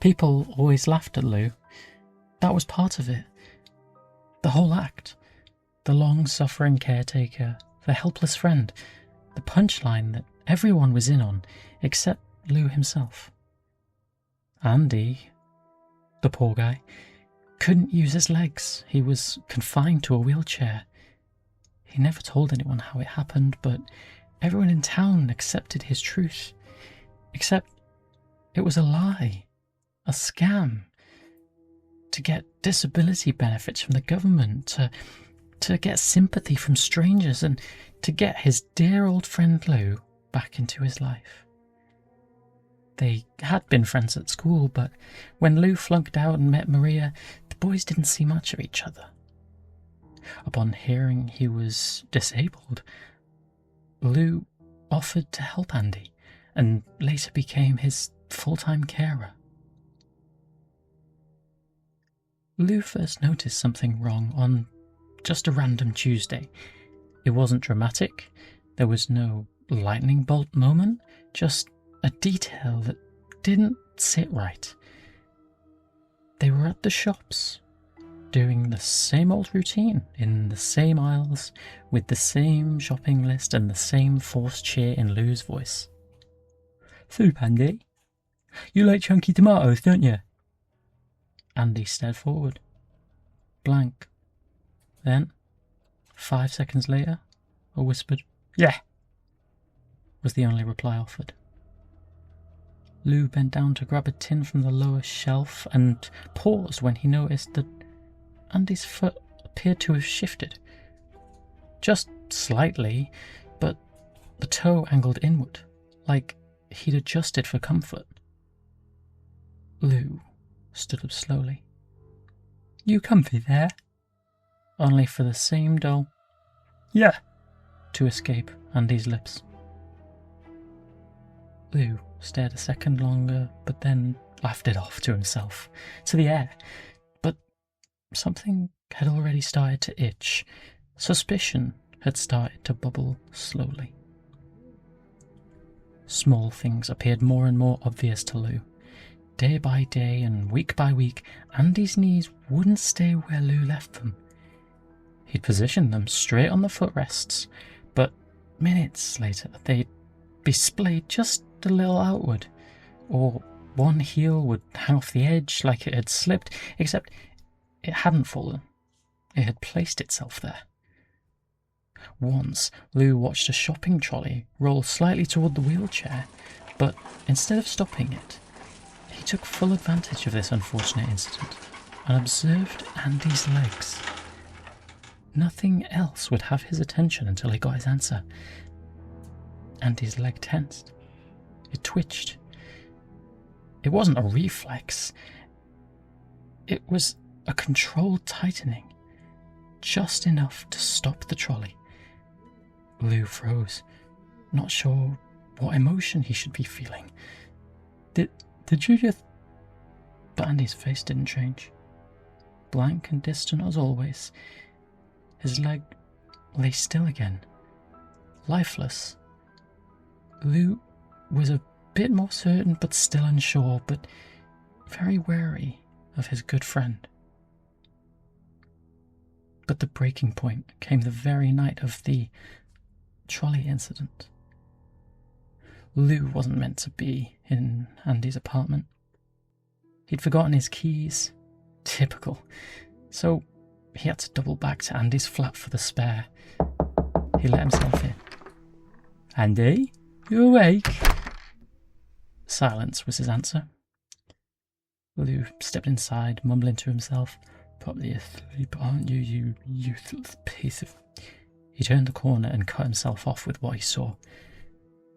People always laughed at Lou. That was part of it. The whole act. The long-suffering caretaker, the helpless friend, the punchline that everyone was in on, except Lou himself. Andy, the poor guy, couldn't use his legs. He was confined to a wheelchair. He never told anyone how it happened, but everyone in town accepted his truth. Except it was a lie, a scam, to get disability benefits from the government, to get sympathy from strangers, and to get his dear old friend Lou back into his life. They had been friends at school, but when Lou flunked out and met Maria, the boys didn't see much of each other. Upon hearing he was disabled, Lou offered to help Andy, and later became his full-time carer. Lou first noticed something wrong on just a random Tuesday. It wasn't dramatic, there was no lightning bolt moment, just a detail that didn't sit right. They were at the shops, doing the same old routine, in the same aisles, with the same shopping list and the same forced cheer in Lou's voice. "Soup, Andy? You like chunky tomatoes, don't you?" Andy stared forward, blank. Then, 5 seconds later, a whispered, "Yeah," was the only reply offered. Lou bent down to grab a tin from the lower shelf and paused when he noticed that Andy's foot appeared to have shifted. Just slightly, but the toe angled inward, like he'd adjusted for comfort. Lou stood up slowly. "You comfy there?" Only for the same dull "Yeah" to escape Andy's lips. Lou stared a second longer, but then laughed it off to himself, to the air. But something had already started to itch. Suspicion had started to bubble slowly. Small things appeared more and more obvious to Lou. Day by day and week by week, Andy's knees wouldn't stay where Lou left them. He'd positioned them straight on the footrests, but minutes later they'd be splayed just a little outward, or one heel would hang off the edge like it had slipped, except it hadn't fallen. It had placed itself there. Once, Lou watched a shopping trolley roll slightly toward the wheelchair, but instead of stopping it, he took full advantage of this unfortunate incident and observed Andy's legs. Nothing else would have his attention until he got his answer. Andy's leg tensed. It twitched. It wasn't a reflex. It was a controlled tightening, just enough to stop the trolley. Lou froze, not sure what emotion he should be feeling. Did you just... But Andy's face didn't change. Blank and distant as always. His leg lay still again, lifeless. Lou was a bit more certain, but still unsure, but very wary of his good friend. But the breaking point came the very night of the trolley incident. Lou wasn't meant to be in Andy's apartment. He'd forgotten his keys. Typical. So he had to double back to Andy's flat for the spare. He let himself in. "Andy, you awake?" Silence was his answer. Lou stepped inside, mumbling to himself, "Probably asleep, aren't you, you useless piece of..." He turned the corner and cut himself off with what he saw.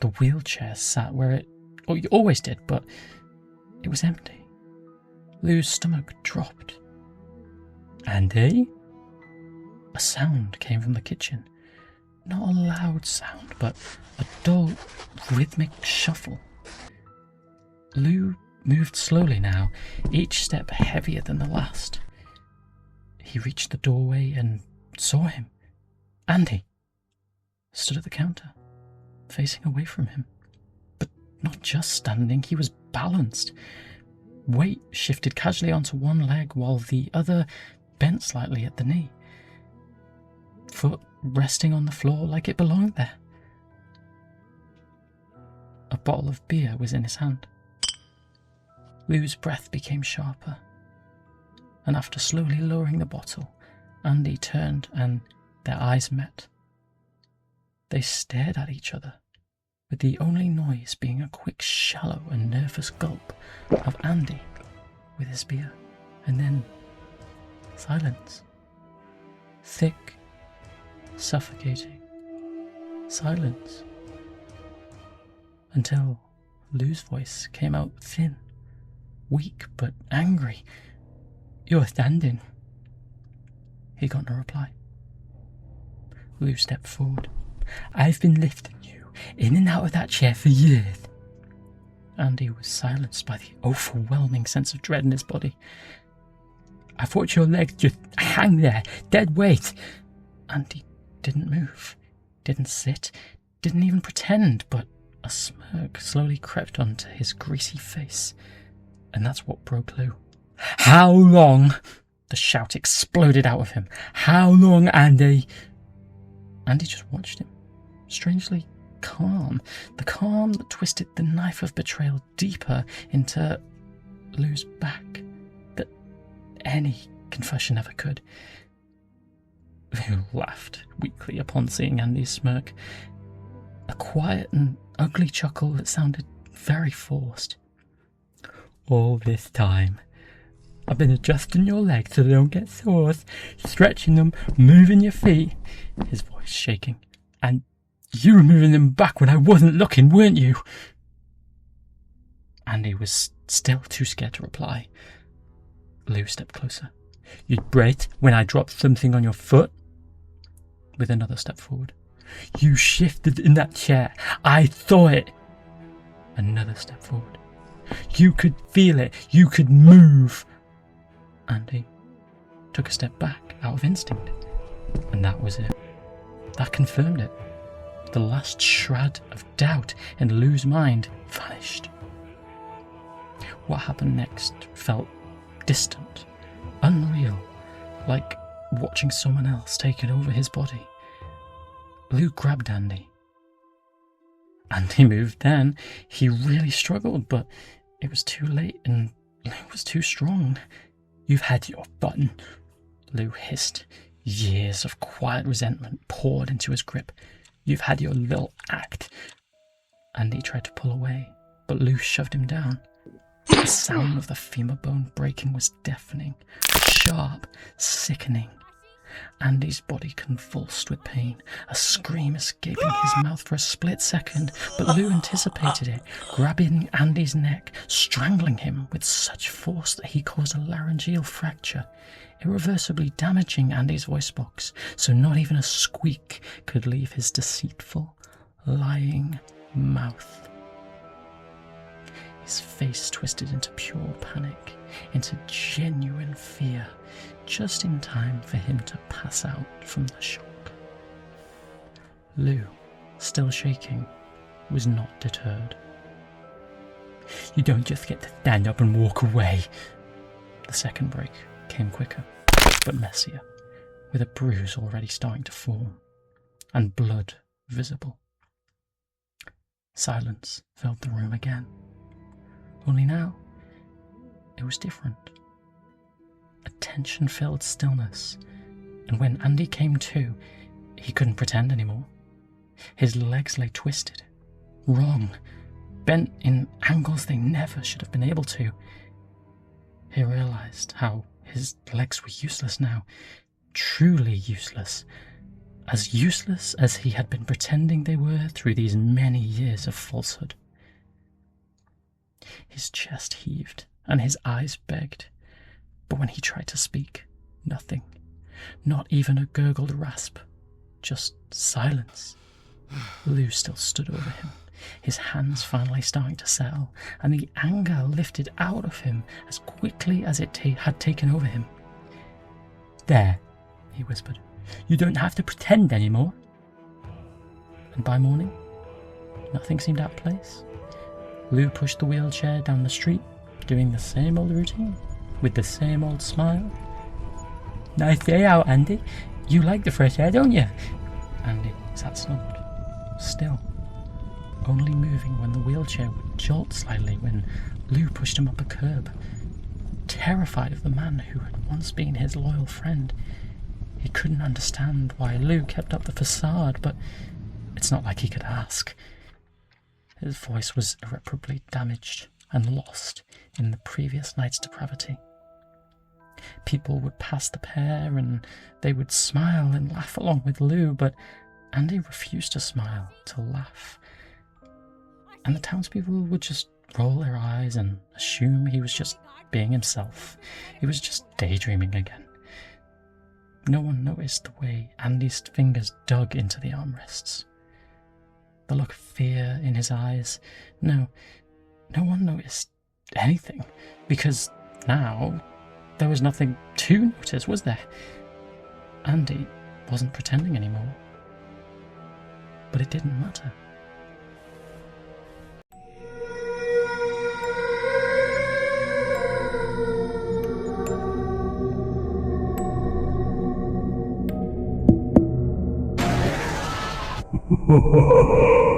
The wheelchair sat where it always did, but it was empty. Lou's stomach dropped. "Andy?" A sound came from the kitchen. Not a loud sound, but a dull, rhythmic shuffle. Lou moved slowly now, each step heavier than the last. He reached the doorway and saw him. Andy stood at the counter, facing away from him. But not just standing, he was balanced. weight shifted casually onto one leg while the other bent slightly at the knee. Foot resting on the floor like it belonged there. A bottle of beer was in his hand. Lou's breath became sharper, and after slowly lowering the bottle, Andy turned and their eyes met. They stared at each other, with the only noise being a quick, shallow and nervous gulp of Andy with his beer, and then silence. Thick, suffocating silence. Until Lou's voice came out thin, weak but angry. "You're standing." He got no reply. Lou stepped forward. "I've been lifting you in and out of that chair for years." Andy was silenced by the overwhelming sense of dread in his body. "I've watched your legs just hang there, dead weight." Andy didn't move, didn't sit, didn't even pretend, but a smirk slowly crept onto his greasy face, and that's what broke Lou. "How long?" The shout exploded out of him. "How long, Andy?" Andy just watched him, strangely calm, the calm that twisted the knife of betrayal deeper into Lou's back that any confession ever could. Lou laughed weakly upon seeing Andy's smirk, a quiet and ugly chuckle that sounded very forced. "All this time, I've been adjusting your legs so they don't get sores, stretching them, moving your feet," his voice shaking, "and you were moving them back when I wasn't looking, weren't you?" Andy was still too scared to reply. Lou stepped closer. "You'd brace when I dropped something on your foot?" With another step forward. "You shifted in that chair. I saw it." Another step forward. "You could feel it. You could move." Andy took a step back out of instinct. And that was it. That confirmed it. The last shred of doubt in Lou's mind vanished. What happened next felt distant, unreal, like watching someone else taking over his body. Lou grabbed Andy. Andy moved then. He really struggled, but it was too late and Lou was too strong. "You've had your fun," Lou hissed. Years of quiet resentment poured into his grip. "You've had your little act." Andy tried to pull away, but Lou shoved him down. The sound of the femur bone breaking was deafening, sharp, sickening. Andy's body convulsed with pain, a scream escaping his mouth for a split second, but Lou anticipated it, grabbing Andy's neck, strangling him with such force that he caused a laryngeal fracture, irreversibly damaging Andy's voice box, so not even a squeak could leave his deceitful, lying mouth. His face twisted into pure panic, into genuine fear, just in time for him to pass out from the shock. Lou, still shaking, was not deterred. "You don't just get to stand up and walk away." The second break came quicker, but messier, with a bruise already starting to form, and blood visible. Silence filled the room again. Only now, it was different. A tension-filled stillness, and when Andy came to, he couldn't pretend anymore. His legs lay twisted, wrong, bent in angles they never should have been able to. He realized how his legs were useless now, truly useless as he had been pretending they were through these many years of falsehood. His chest heaved and his eyes begged, but when he tried to speak, nothing, not even a gurgled rasp, just silence. Lou still stood over him, his hands finally starting to settle, and the anger lifted out of him as quickly as it had taken over him. "There," he whispered, "you don't have to pretend anymore." And by morning, nothing seemed out of place. Lou pushed the wheelchair down the street, doing the same old routine, with the same old smile. Nice day out, Andy. You like the fresh air, don't you? Andy sat snubbed, still, only moving when the wheelchair would jolt slightly when Lou pushed him up a curb. Terrified of the man who had once been his loyal friend, he couldn't understand why Lou kept up the facade, but it's not like he could ask. His voice was irreparably damaged and lost in the previous night's depravity. People would pass the pair and they would smile and laugh along with Lou, but Andy refused to smile, to laugh. And the townspeople would just roll their eyes and assume he was just being himself. He was just daydreaming again. No one noticed the way Andy's fingers dug into the armrests. The look of fear in his eyes. No one noticed anything, because now there was nothing to notice, was there? Andy wasn't pretending anymore. But it didn't matter. Ha ha ha ha!